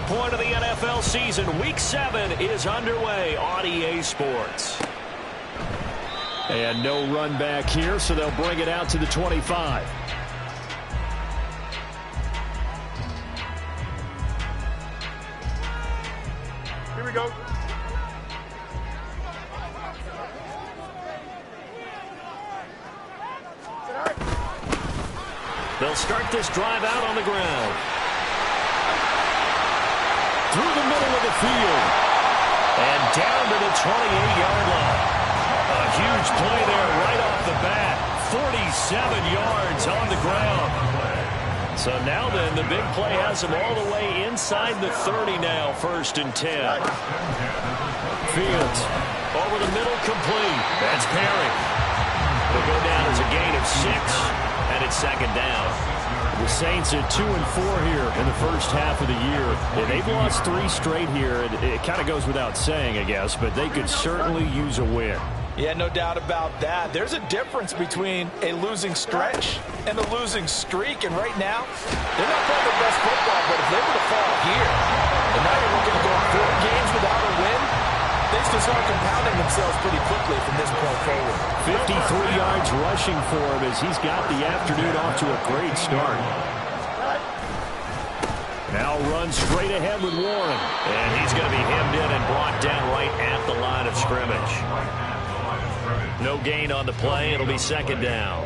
halfway point of the NFL season. Week 7 is underway on EA Sports. And no run back here, so they'll bring it out to the 25. Here we go. They'll start this drive out on the ground. Through the middle of the field. And down to the 28-yard line. A huge play there right off the bat. 47 yards on the ground. So now then, the big play has them all the way inside the 30 now, 1st and 10. Fields over the middle, complete. That's Perry. It'll go down as a gain of 6, and it's 2nd down. The Saints at 2-4 here in the first half of the year. They've lost 3 straight here. It kind of goes without saying, I guess, but they could certainly use a win. Yeah, no doubt about that. There's a difference between a losing stretch and a losing streak, and right now, they're not playing their best football, but if they were to fall here, and now you're looking to go 4 games without a win, things can start compounding themselves pretty quickly from this point forward. 53 yards rushing for him as he's got the afternoon off to a great start. Now runs straight ahead with Warren. And he's going to be hemmed in and brought down right at the line of scrimmage. No gain on the play. It'll be 2nd down.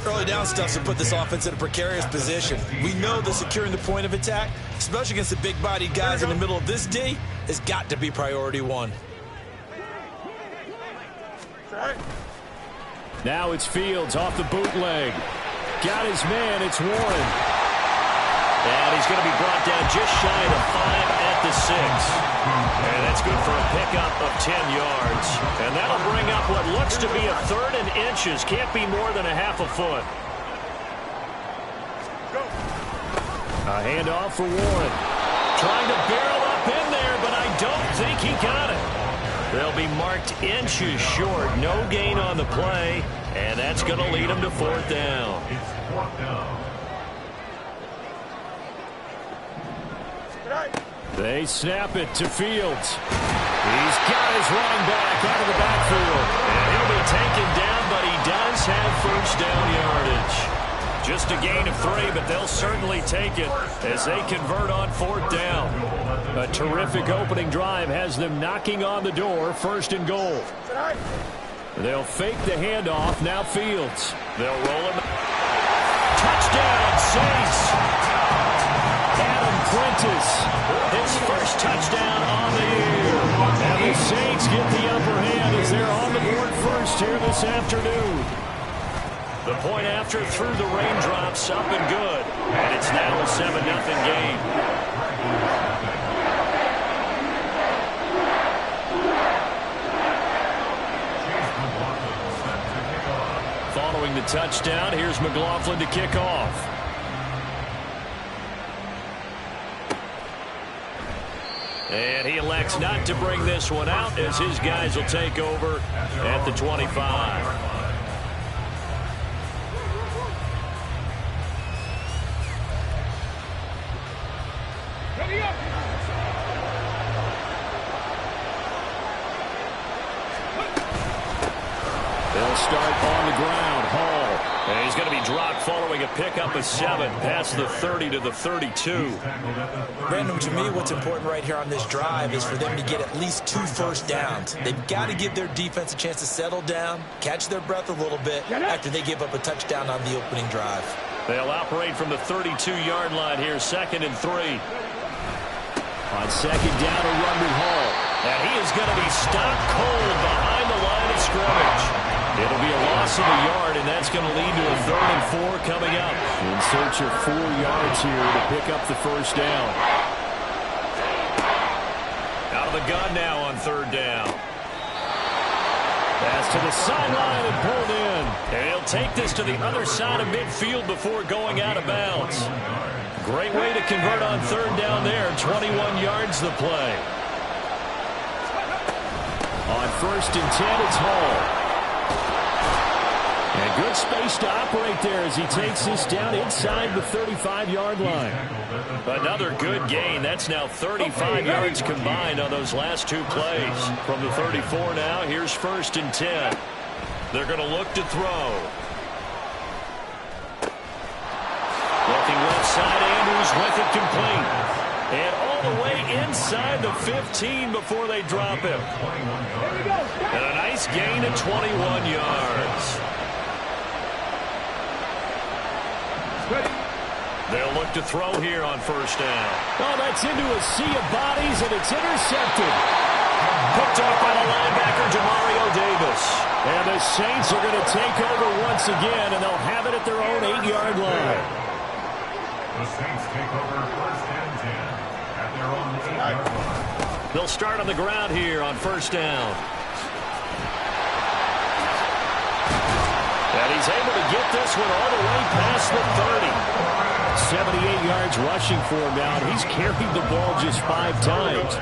Early down stuff to put this offense in a precarious position. We know that securing the point of attack, especially against the big-bodied guys in the middle of this D, has got to be priority 1. Now it's Fields off the bootleg. Got his man. It's Warren. And he's going to be brought down just shy of 5 at the 6. And that's good for a pickup of 10 yards. And that'll bring up what looks to be a 3rd and inches. Can't be more than a half a foot. A handoff for Warren. Trying to barrel up in there, but I don't think he got it. They'll be marked inches short. No gain on the play. And that's going to lead them to 4th down. They snap it to Fields. He's got his running back out of the backfield. And he'll be taken down, but he does have 1st down yardage. Just a gain of 3, but they'll certainly take it as they convert on 4th down. A terrific opening drive has them knocking on the door, 1st and goal. They'll fake the handoff. Now Fields. They'll roll him. Touchdown, Saints. Adam Prentice. His 1st touchdown on the year. And the Saints get the upper hand as they're on the board 1st here this afternoon. The point after through the raindrops, up and good. And it's now a 7-0 game. Following the touchdown, here's McLaughlin to kick off. And he elects not to bring this one out as his guys will take over at the 25. They'll start on the ground. Hall. And he's going to be dropped following a pickup of 7 past the 30 to the 32. Brandon, to me, what's important right here on this drive is for them to get at least 2 first downs. They've got to give their defense a chance to settle down, catch their breath a little bit after they give up a touchdown on the opening drive. They'll operate from the 32-yard line here, 2nd and 3. On 2nd down, a run with Hall. And he is going to be stopped cold behind the line of scrimmage. It'll be a loss of a yard, and that's going to lead to a 3rd and 4 coming up. In search of 4 yards here to pick up the 1st down. Out of the gun now on 3rd down. Pass to the sideline and pulled in. And he'll take this to the other side of midfield before going out of bounds. Great way to convert on 3rd down there. 21 yards the play. On 1st and 10, it's Hall. And Good space to operate there as he takes this down inside the 35-yard line. Another good gain. That's now 35 yards combined on those last two plays. From the 34 now, here's 1st and 10. They're going to look to throw. Looking left side, Andrews with it complete. And all the way inside the 15 before they drop him. And a nice gain of 21 yards. They'll look to throw here on 1st down. Oh, that's into a sea of bodies, and it's intercepted. Picked off by the linebacker, Demario Davis. And the Saints are going to take over once again, and they'll have it at their own 8-yard line. The Saints take over 1st and 10 at their own 8-yard line. They'll start on the ground here on 1st down. And he's able to get this one all the way past the 30. 78 yards rushing for him now, and he's carried the ball just 5 times.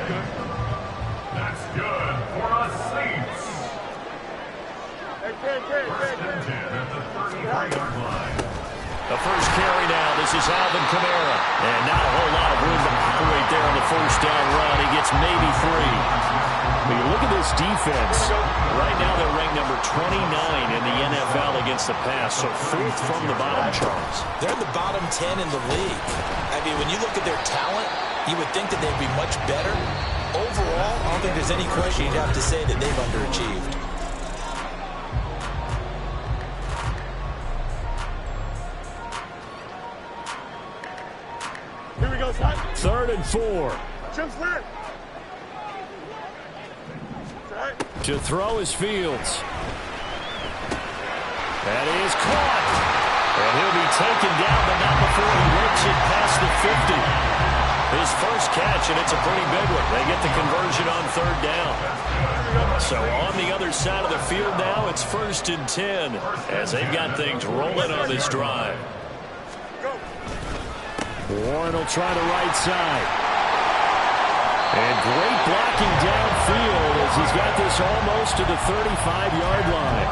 That's good for the Saints. 1st and 10 at the 33-yard line. The first carry now. This is Alvin Kamara. And not a whole lot of room to operate there on the 1st down run. He gets maybe 3. When you look at this defense, right now they're ranked number 29 in the NFL against the pass, so 4th from the bottom, Charles. They're in the bottom 10 in the league. I mean, when you look at their talent, you would think that they'd be much better. Overall, I don't think there's any question you'd have to say that they've underachieved. Here we go, son. 3rd and 4. Jump flat. To throw is Fields. That is caught. And he'll be taken down, but not before he works it past the 50. His first catch, and it's a pretty big one. They get the conversion on 3rd down. So on the other side of the field now, it's 1st and 10 as they've got things rolling on this drive. Warren will try the right side. And great blocking downfield as he's got this almost to the 35-yard line.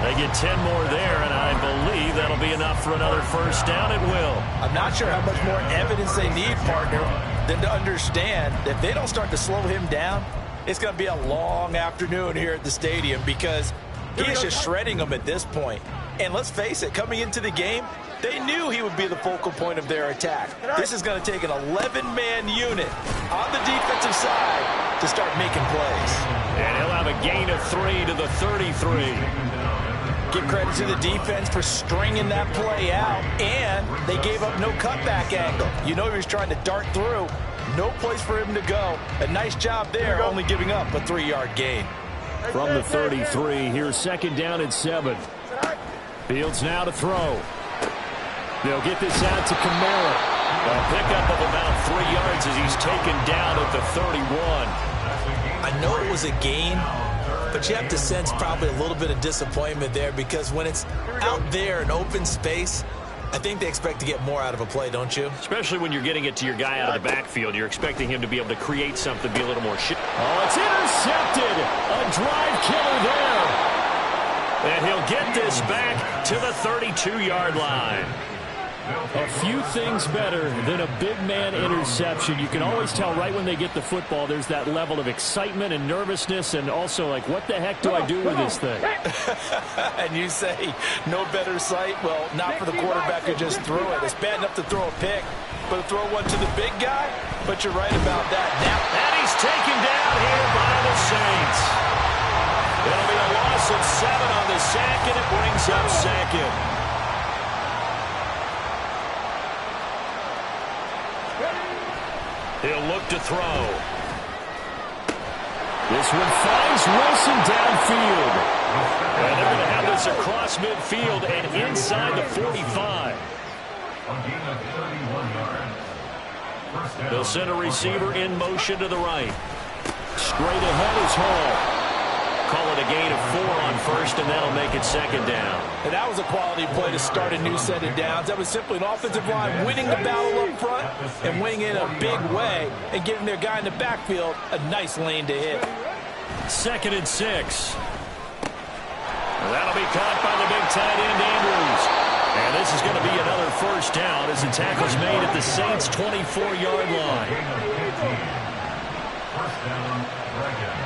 They get 10 more there, and I believe that'll be enough for another 1st down. It will. I'm not sure how much more evidence they need, partner, than to understand that if they don't start to slow him down, it's going to be a long afternoon here at the stadium because he is just shredding them at this point. And let's face it, coming into the game, they knew he would be the focal point of their attack. This is going to take an 11-man unit on the defensive side to start making plays. And he'll have a gain of 3 to the 33. Give credit to the defense for stringing that play out, and they gave up no cutback angle. You know he was trying to dart through. No place for him to go. A nice job there, only giving up a 3-yard gain. From the 33, here's 2nd down and 7. Fields now to throw. They'll get this out to Kamara. A pickup of about 3 yards as he's taken down at the 31. I know it was a gain, but you have to sense probably a little bit of disappointment there because when it's out there in open space, I think they expect to get more out of a play, don't you? Especially when you're getting it to your guy out of the backfield. You're expecting him to be able to create something, be a little more Oh, it's intercepted. A drive killer there. And he'll get this back to the 32-yard line. A few things better than a big man interception. You can always tell right when they get the football, there's that level of excitement and nervousness and also like, what the heck do I do with this thing? And you say, no better sight? Well, not for the quarterback who just threw it. It's bad enough to throw a pick, but to throw one to the big guy? But you're right about that. Now, and he's taken down here by the Saints. It'll be a loss of 7 on the sack, and it brings up 2nd. He'll look to throw. This one finds Wilson downfield. And they're going to have this across midfield and inside the 45. They'll send a receiver in motion to the right. Straight ahead is Hall. Call it a gain of 4 on 1st, and that'll make it 2nd down. And that was a quality play to start a new set of downs. That was simply an offensive line winning the battle up front and winning in a big way and giving their guy in the backfield a nice lane to hit. 2nd and 6. That'll be caught by the big tight end, Andrews. And this is going to be another first down as the tackle's made at the Saints' 24-yard line. First down, Dragons.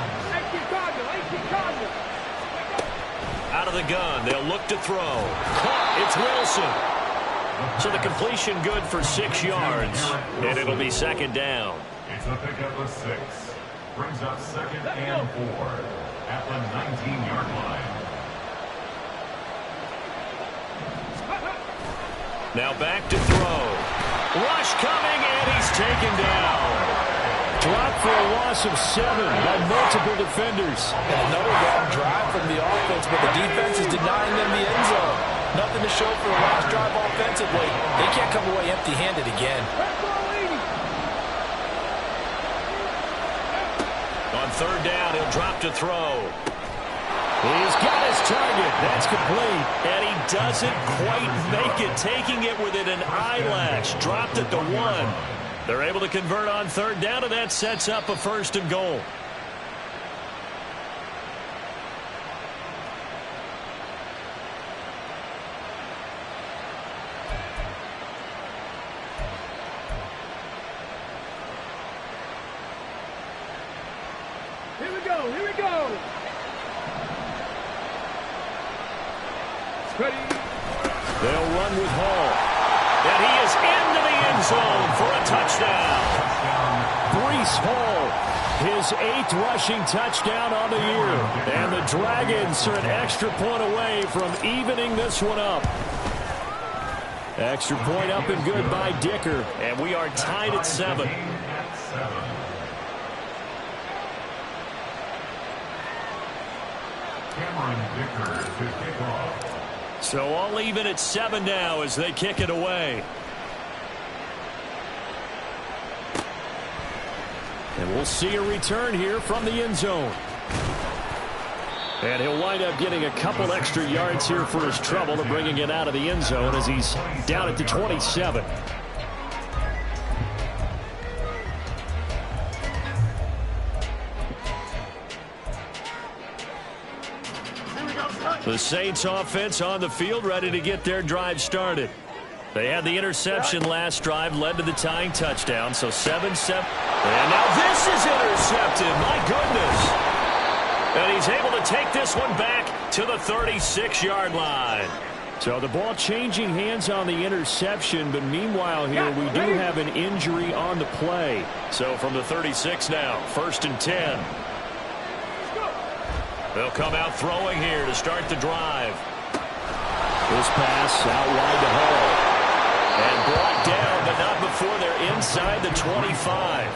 Out of the gun, they'll look to throw. Caught, it's Wilson. So the completion good for 6 yards, and it'll be second down. It's a pickup of 6. Brings up second and 4 at the 19-yard line. Now back to throw. Rush coming, and he's taken down. Dropped for a loss of 7 by multiple defenders. And another long drive from the offense, but the defense is denying them the end zone. Nothing to show for the last drive offensively. They can't come away empty-handed again. On third down, he'll drop to throw. He's got his target. That's complete. And he doesn't quite make it, taking it within an eyelash. Dropped at the 1. They're able to convert on third down, and that sets up a first and goal. Here we go. Here we go. Ready. They'll run with Hall. And he is into the end zone for a touchdown. Breece Hall, his 8th rushing touchdown on the year. And the Dragons are an extra point away from evening this one up. Extra point up and good by Dicker. And we are tied at 7. Cameron Dicker to kick off. So all even at 7 now as they kick it away. And we'll see a return here from the end zone. And he'll wind up getting a couple extra yards here for his trouble to bringing it out of the end zone as he's down at the 27. The Saints offense on the field, ready to get their drive started. They had the interception last drive, led to the tying touchdown, so 7-7. And now this is intercepted, my goodness. And he's able to take this one back to the 36-yard line. So the ball changing hands on the interception, but meanwhile here we do have an injury on the play. So from the 36 now, 1st and 10. They'll come out throwing here to start the drive. This pass out wide to Hall. And brought down, but not before they're inside the 25.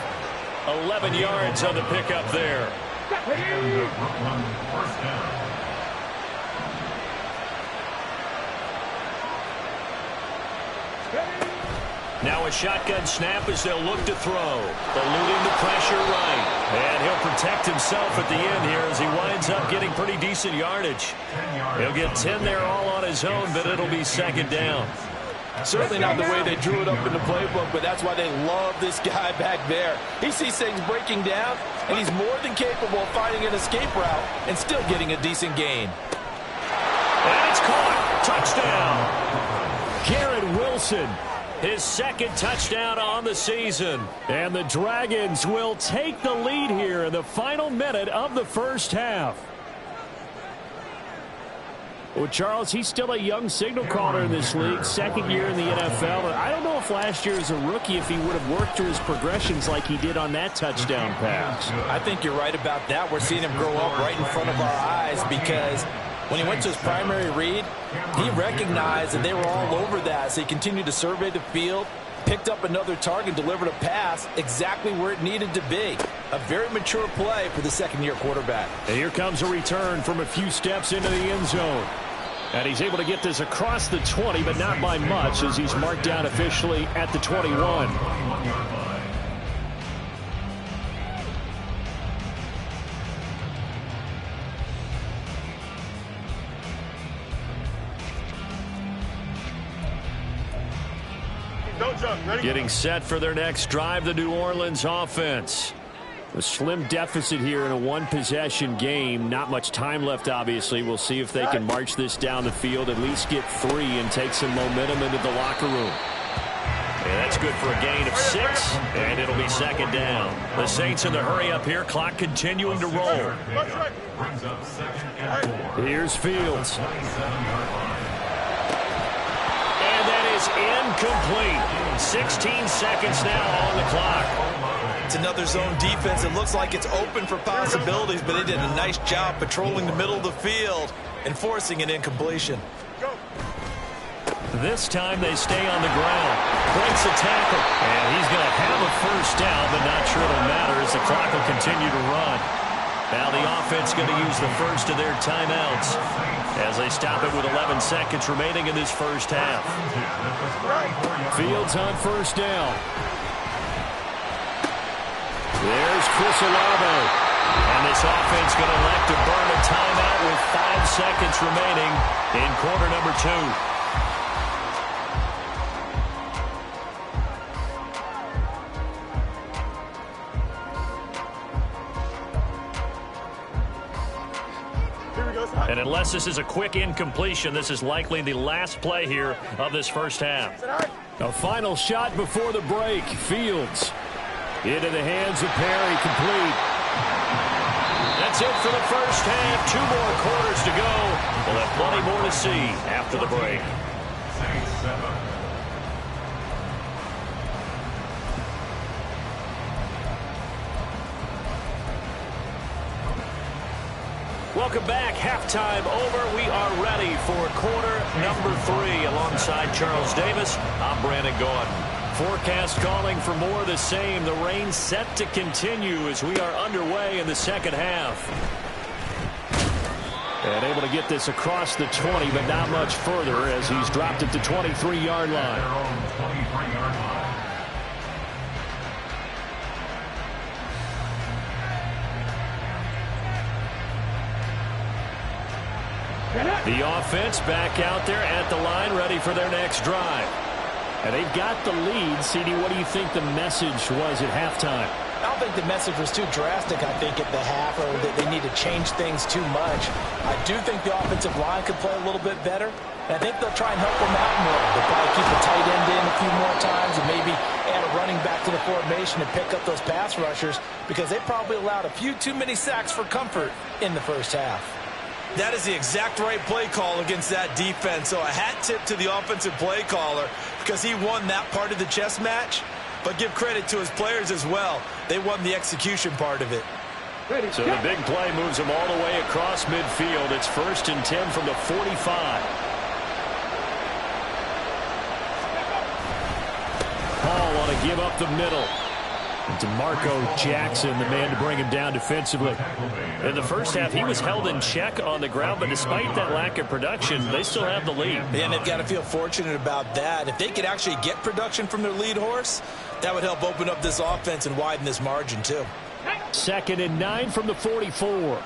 11 yards on the pickup there. And Brooklyn first down. Now a shotgun snap as they'll look to throw. Eluding the pressure right. And he'll protect himself at the end here as he winds up getting pretty decent yardage. He'll get 10 there all on his own, but it'll be second down. Certainly not the way they drew it up in the playbook, but that's why they love this guy back there. He sees things breaking down, and he's more than capable of finding an escape route and still getting a decent gain. And it's caught. Touchdown. Garrett Wilson, his 2nd touchdown on the season. and the Dragons will take the lead here in the final minute of the first half. Well, Charles, he's still a young signal caller in this league, 2nd year in the NFL. And I don't know if last year as a rookie, if he would have worked through his progressions like he did on that touchdown pass. I think you're right about that. We're seeing him grow up right in front of our eyes because when he went to his primary read, he recognized that they were all over that. So he continued to survey the field, picked up another target, delivered a pass exactly where it needed to be. A very mature play for the 2nd-year quarterback. And here comes a return from a few steps into the end zone. And he's able to get this across the 20, but not by much, as he's marked down officially at the 21. Getting set for their next drive, the New Orleans offense. A slim deficit here in a one-possession game. Not much time left, obviously. We'll see if they can march this down the field, at least get 3 and take some momentum into the locker room. And that's good for a gain of 6, and it'll be second down. The Saints in the hurry up here, clock continuing to roll. Brings up second and 4. Here's Fields. And that is incomplete. 16 seconds now on the clock. It's another zone defense. It looks like it's open for possibilities, but they did a nice job patrolling the middle of the field and forcing an incompletion. This time they stay on the ground. Breaks a tackle. And he's going to have a first down, but not sure it'll matter as the clock will continue to run. Now the offense going to use the first of their timeouts as they stop it with 11 seconds remaining in this first half. Fields on first down. There's Chris Olave. And this offense going to elect to burn a timeout with 5 seconds remaining in quarter number 2. And unless this is a quick incompletion, this is likely the last play here of this first half. A final shot before the break. Fields into the hands of Perry, complete. That's it for the first half. 2 more quarters to go. We'll have plenty more to see after the break. Saints 7. Welcome back. Halftime over. We are ready for quarter number 3. Alongside Charles Davis, I'm Brandon Gordon. Forecast calling for more of the same. The rain set to continue as we are underway in the second half. And able to get this across the 20, but not much further as he's dropped it to 23-yard line. Their own 23-yard line. The offense back out there at the line, ready for their next drive. And they've got the lead. CD, what do you think the message was at halftime? I don't think the message was too drastic, I think, at the half, or that they need to change things too much. I do think the offensive line could play a little bit better, and I think they'll try and help them out more. They'll probably keep a tight end in a few more times and maybe add a running back to the formation and pick up those pass rushers because they probably allowed a few too many sacks for comfort in the first half. That is the exact right play call against that defense. So a hat tip to the offensive play caller because he won that part of the chess match. But give credit to his players as well. They won the execution part of it. So the big play moves them all the way across midfield. It's 1st and 10 from the 45. Paul want to give up the middle. DeMarco Jackson, the man to bring him down defensively. In the first half, he was held in check on the ground, but despite that lack of production, they still have the lead. And they've got to feel fortunate about that. If they could actually get production from their lead horse, that would help open up this offense and widen this margin too. 2nd and 9 from the 44.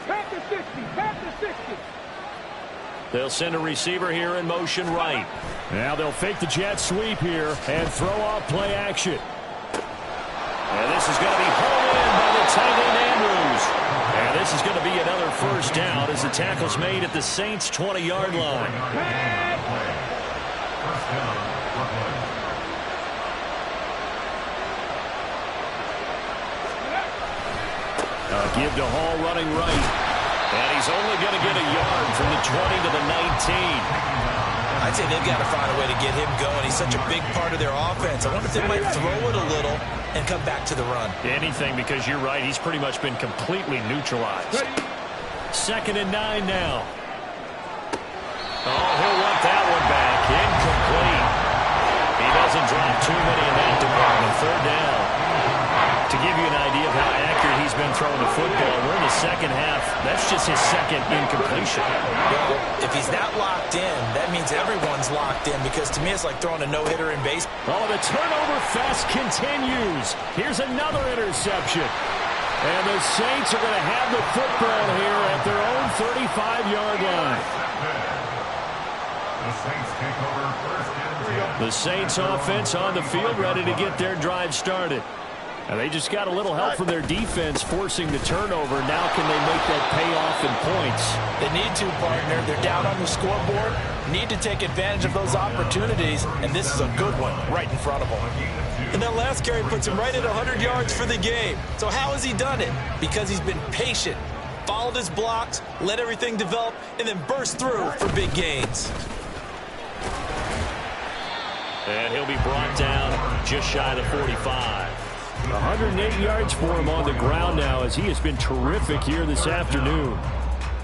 Back to 60. Back to 60. They'll send a receiver here in motion right. Now they'll fake the jet sweep here and throw off play action. And this is going to be hauled in by the tight end Andrews. And this is going to be another first down as the tackle's made at the Saints' 20-yard line. First down, Brooklyn. Give to Hall running right. And he's only going to get a yard from the 20 to the 19. I'd say they've got to find a way to get him going. He's such a big part of their offense. I wonder if they might throw it a little and come back to the run. Anything, because you're right. He's pretty much been completely neutralized. 2nd and 9 now. Oh, he'll want that one back. Incomplete. He doesn't drop too many in that department. 3rd down. To give you an idea of how accurate he's been throwing the football, we're in the second half. That's just his 2nd incompletion. Well, if he's not locked in, that means everyone's locked in because to me it's like throwing a no-hitter in baseball. Oh, the turnover fest continues. Here's another interception. And the Saints are going to have the football here at their own 35-yard line. The Saints take over first and 10. The Saints offense on the field, ready to get their drive started. And they just got a little help from their defense forcing the turnover. Now can they make that pay off in points? They need to, partner. They're down on the scoreboard. Need to take advantage of those opportunities, and this is a good one right in front of them. And that last carry puts him right at 100 yards for the game. So how has he done it? Because he's been patient, followed his blocks, let everything develop, and then burst through for big gains. And he'll be brought down just shy of the 45. 108 yards for him on the ground now as he has been terrific here this afternoon.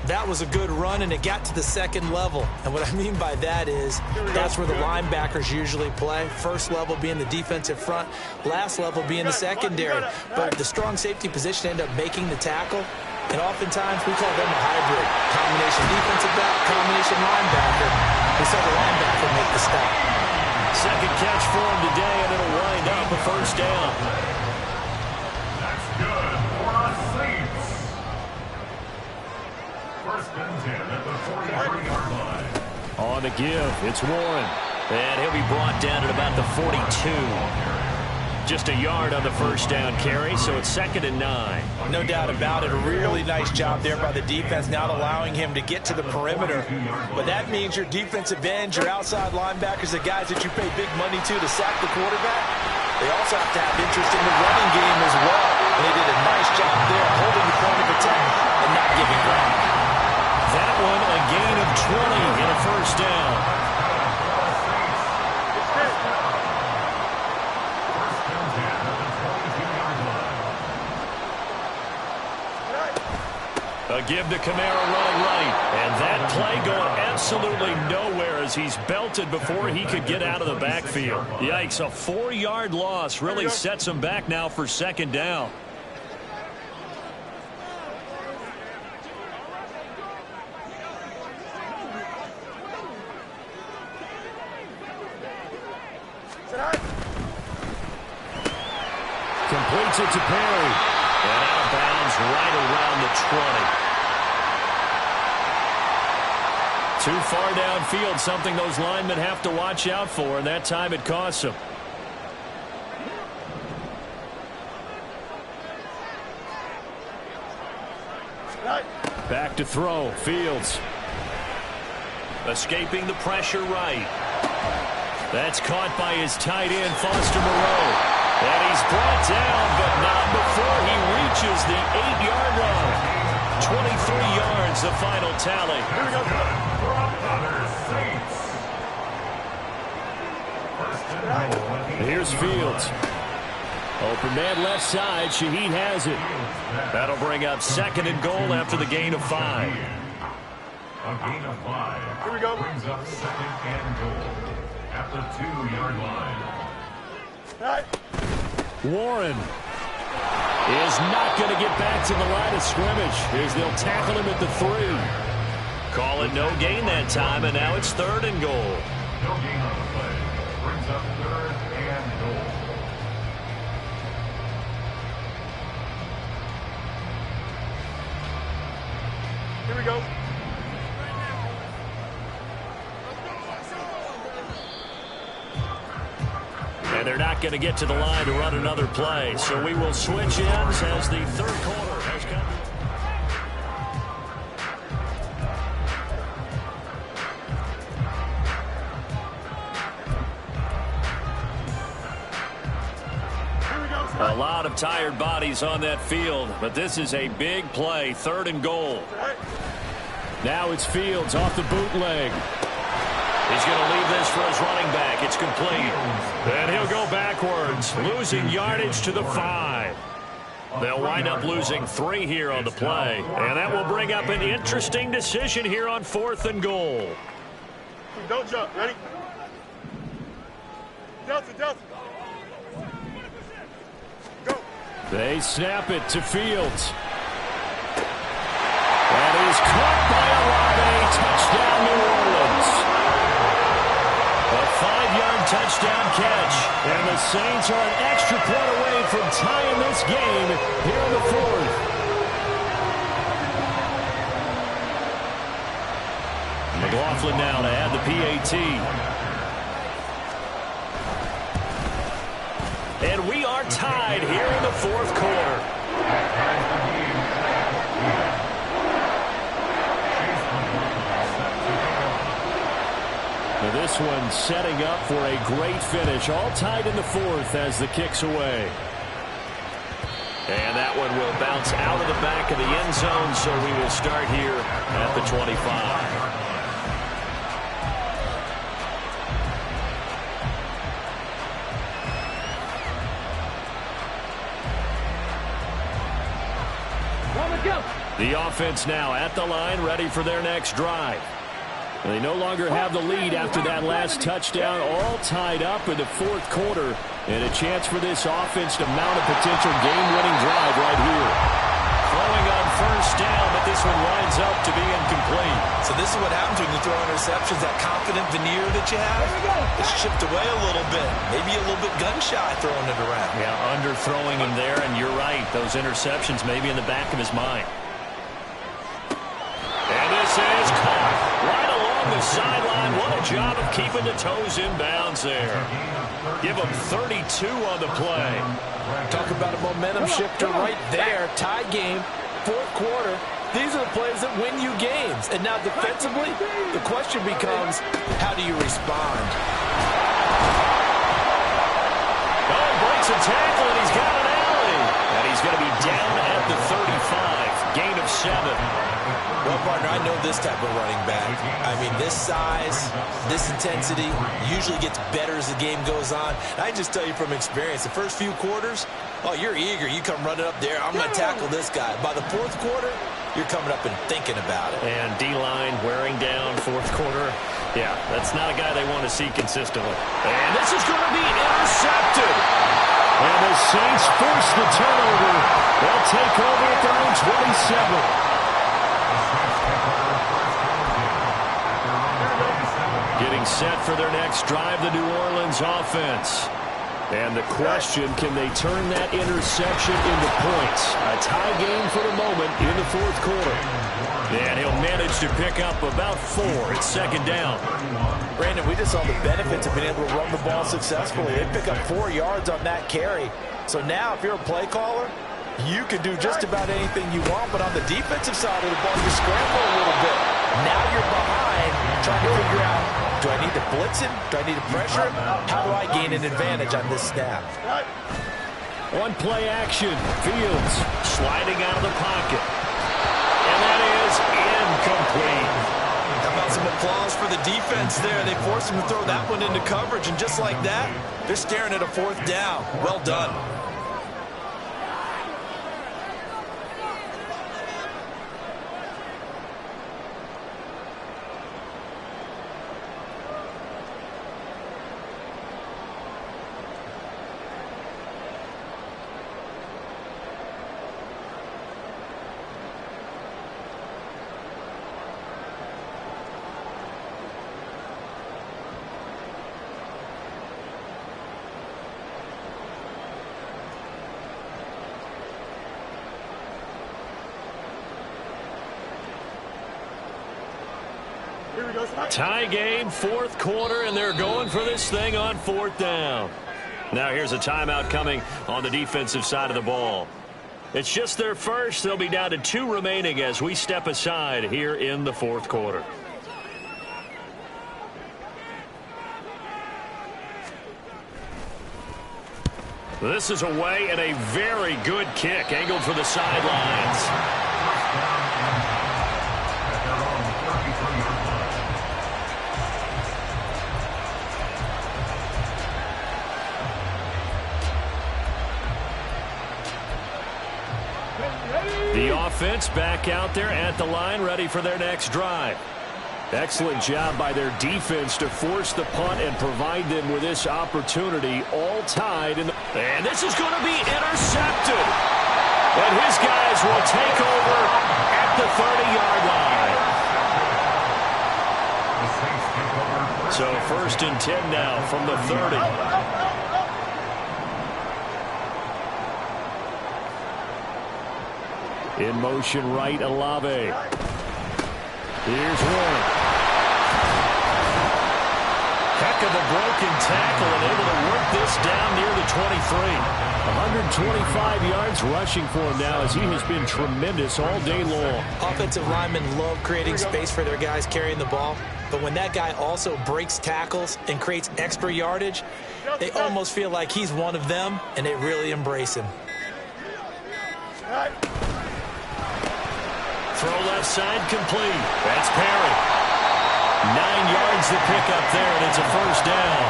That was a good run, and it got to the second level. And what I mean by that is that's where the linebackers usually play. First level being the defensive front, last level being the secondary. But the strong safety position ended up making the tackle. And oftentimes we call them a hybrid. Combination defensive back, combination linebacker. We saw the linebacker make the stop. Second catch for him today, and it'll wind up a first down. That's good for the Saints. First and 10 at the 43-yard line. On the give, it's Warren. And he'll be brought down at about the 42. Just a yard on the first down carry, so it's 2nd and 9. No doubt about it. A really nice job there by the defense, not allowing him to get to the perimeter. But that means your defensive ends, your outside linebackers, the guys that you pay big money to sack the quarterback, they also have to have interest in the running game as well. And they did a nice job there, holding the point of attack and not giving ground. That one, a gain of 20 in a first down. A give to Kamara running right. And that play going absolutely nowhere as he's belted before he could get out of the backfield. Yikes, a 4-yard loss really sets him back now for 2nd down. Completes it to Perry. And out of bounds right around the 20. Too far downfield, something those linemen have to watch out for, and that time it costs them. Back to throw, Fields. Escaping the pressure right. That's caught by his tight end, Foster Moreau. And he's brought down, but not before he reaches the 8-yard line. 23 yards, the final tally. Here's Fields. Open man left side. Shaheed has it. That'll bring up 2nd and goal after the gain of 5. A gain of 5. Here we go. Brings up 2nd and goal at the 2-yard line. Warren is not going to get back to the line of scrimmage as they'll tackle him at the 3. Call it no gain that time, and now it's 3rd and goal. No gain on the play. Brings up 3rd and goal. Here we go. And they're not going to get to the line to run another play. So we will switch ends as the 3rd quarter has come. A lot of tired bodies on that field, but this is a big play, 3rd and goal. Now it's Fields off the bootleg. He's going to leave this for his running back. It's complete. And he'll go backwards, losing yardage to the 5. They'll wind up losing 3 here on the play. And that will bring up an interesting decision here on 4th and goal. Don't jump. Ready? Delta. Go. They snap it to Fields. And he's caught by Olave. Touchdown, New Orleans. A 5-yard touchdown catch. And the Saints are an extra point away from tying this game here in the 4th. Tgfl now to add the PAT. And we are tied here in the fourth quarter. Now this one setting up for a great finish. All tied in the fourth as the kick's away. And that one will bounce out of the back of the end zone, so we will start here at the 25. The offense now at the line, ready for their next drive. They no longer have the lead after that last touchdown, all tied up in the fourth quarter, and a chance for this offense to mount a potential game-winning drive right here. Throwing on first down, but this one winds up to be incomplete. So this is what happens when you throw interceptions. That confident veneer that you have, it's chipped away a little bit. Maybe a little bit gun-shy throwing it around. Yeah, underthrowing him there, and you're right. Those interceptions may be in the back of his mind. And this is caught right along the sideline. What a job of keeping the toes in bounds there. Give him 32 on the play. Talk about a momentum shifter right there. Tie game, fourth quarter. These are the plays that win you games. And now defensively, the question becomes, how do you respond? Oh, breaks a tackle, and he's got an alley. And he's going to be down at the 35. Gain of 7. Well, partner, I know this type of running back. I mean, this size, this intensity usually gets better as the game goes on. And I just tell you from experience, the first few quarters, oh, you're eager. You come running up there, I'm going to tackle this guy. By the fourth quarter, you're coming up and thinking about it. And D-line wearing down fourth quarter. Yeah, that's not a guy they want to see consistently. And this is going to be intercepted. And the Saints force the turnover. They'll take over at their own 27. Getting set for their next drive, the New Orleans offense. And the question, can they turn that interception into points? A tie game for the moment in the fourth quarter. And he'll manage to pick up about 4. It's second down. Brandon, we just saw the benefits of being able to run the ball successfully. They pick up 4 yards on that carry. So now if you're a play caller, you can do just about anything you want. But on the defensive side of the ball, you scramble a little bit. Now you're behind, trying to figure out, do I need to blitz him? Do I need to pressure him? How do I gain an advantage on this snap? On play action, Fields sliding out of the pocket. And that is incomplete. How about some applause for the defense there? They forced him to throw that one into coverage, and just like that, they're staring at a fourth down. Well done. Tie game, fourth quarter, and they're going for this thing on fourth down. Now here's a timeout coming on the defensive side of the ball. It's just their first. They'll be down to 2 remaining as we step aside here in the fourth quarter. This is away, and a very good kick angled for the sidelines. The offense back out there at the line, ready for their next drive. Excellent job by their defense to force the punt and provide them with this opportunity, all tied. And this is going to be intercepted. And his guys will take over at the 30-yard line. So first and 10 now from the 30. In motion right, Olave. Here's one. of a broken tackle and able to work this down near the 23. 125 yards rushing for him now as he has been tremendous all day long. Offensive linemen love creating space for their guys carrying the ball, but when that guy also breaks tackles and creates extra yardage, they almost feel like he's one of them, and they really embrace him. Throw left side complete. That's Perry. 9 yards to pick up there, and it's a first down.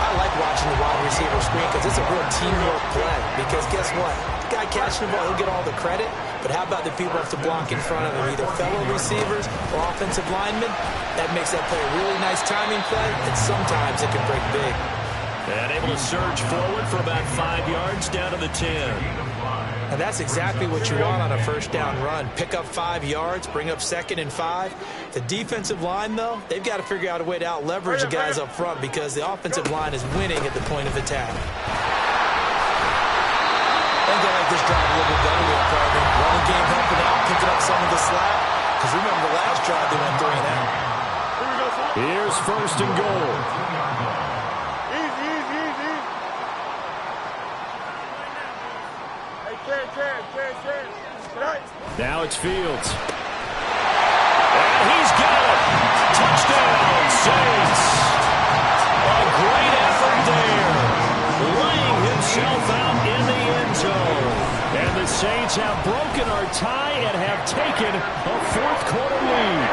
I like watching the wide receiver screen because it's a real teamwork play. Because guess what? The guy catching the ball, he'll get all the credit. But how about the people who have to block in front of him, either fellow receivers or offensive linemen? That makes that play a really nice timing play, and sometimes it can break big. And able to surge forward for about 5 yards down to the 10. And that's exactly what you want on a first down run. Pick up 5 yards, bring up 2nd and 5. The defensive line, though, they've got to figure out a way to out-leverage the guys up front because the offensive line is winning at the point of attack. I think they like this drive a little bit better with Carter. Running game helping out, picking up some of the slack. Because remember the last drive, they went 3 and out. Here's first and goal. Now it's Fields. And he's got it. Touchdown, Saints. A great effort there. Laying himself out in the end zone. And the Saints have broken our tie and have taken a fourth-quarter lead.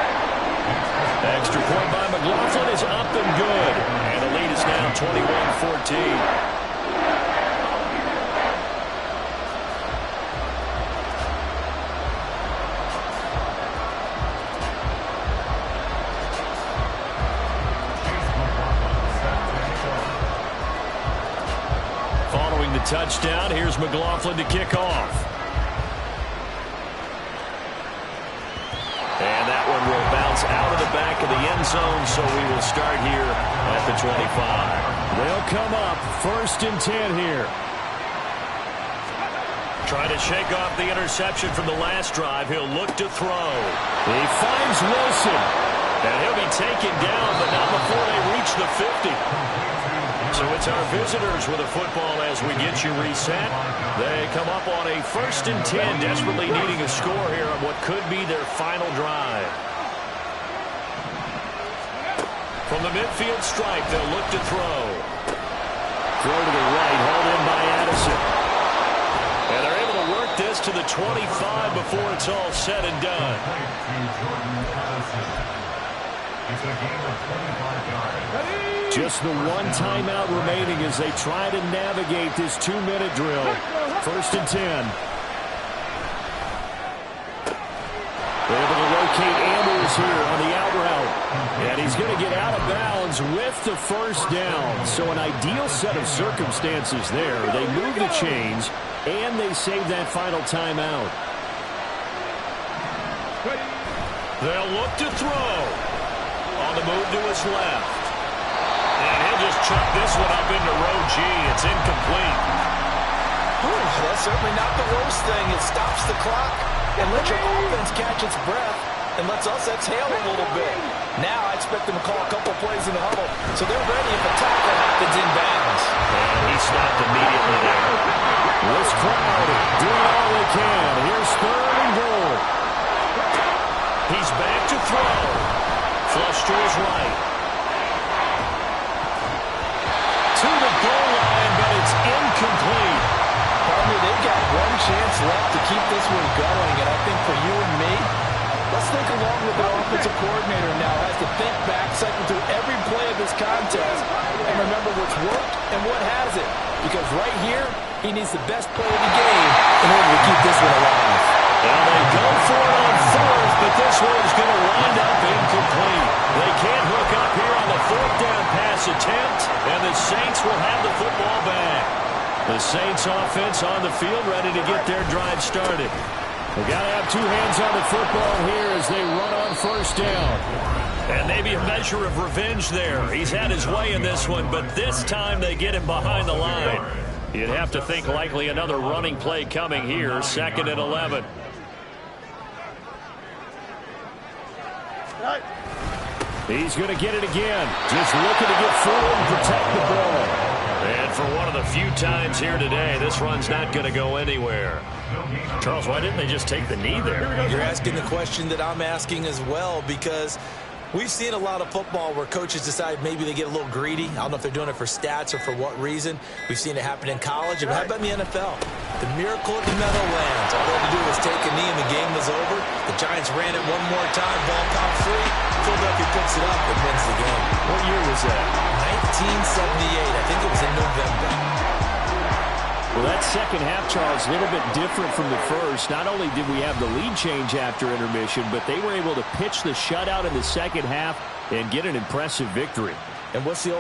Extra point by McLaughlin is up and good. And the lead is now 21-14. Touchdown. Here's McLaughlin to kick off. And that one will bounce out of the back of the end zone, so we will start here at the 25. They'll come up 1st and 10 here. Trying to shake off the interception from the last drive. He'll look to throw. He finds Wilson. And he'll be taken down, but not before they reach the 50. So it's our visitors with a football as we get you reset. They come up on a 1st and 10, desperately needing a score here on what could be their final drive. From the midfield stripe, they'll look to throw. Throw to the right, hauled in by Addison. And they're able to work this to the 25 before it's all said and done. It's a game of 25 yards. Just the one timeout remaining as they try to navigate this 2-minute drill. 1st and 10. They're able to locate Andrews here on the out route. And he's going to get out of bounds with the first down. So an ideal set of circumstances there. They move the chains, and they save that final timeout. They'll look to throw. On the move to his left. And he'll just chuck this one up into row G. It's incomplete. That's certainly not the worst thing. It stops the clock and lets your offense catch its breath and lets us exhale a little bit. Now I expect them to call a couple plays in the huddle so they're ready if a tackle happens in bounds. And he stopped immediately there. This crowd doing all they can. Here's 3rd and goal. He's back to throw. Flush to his right. To the goal line, but it's incomplete. They've got one chance left to keep this one going, and I think for you and me, let's think along with the offensive coordinator now has to think back, cycle through every play of this contest, and remember what's worked and what hasn't. Because right here, he needs the best play of the game in order to keep this one alive. And they go for it on 4th, but this one's going to wind up incomplete. They can't hook up here on the 4th down pass attempt, and the Saints will have the football back. The Saints offense on the field ready to get their drive started. They got to have 2 hands on the football here as they run on 1st down. And maybe a measure of revenge there. He's had his way in this one, but this time they get him behind the line. You'd have to think likely another running play coming here, 2nd and 11. He's going to get it again. Just looking to get forward and protect the ball. And for one of the few times here today, this run's not going to go anywhere. Charles, why didn't they just take the knee there? You're asking the question that I'm asking as well, because we've seen a lot of football where coaches decide maybe they get a little greedy. I don't know if they're doing it for stats or for what reason. We've seen it happen in college. And how about in the NFL? The miracle at the Meadowlands. All they had to do was take a knee and the game was over. The Giants ran it one more time. Ball popped free. Philadelphia picks it up and wins the game. What year was that? 1978. I think it was in November. Well, that second half, Charles, a little bit different from the first. Not only did we have the lead change after intermission, but they were able to pitch the shutout in the second half and get an impressive victory. And what's the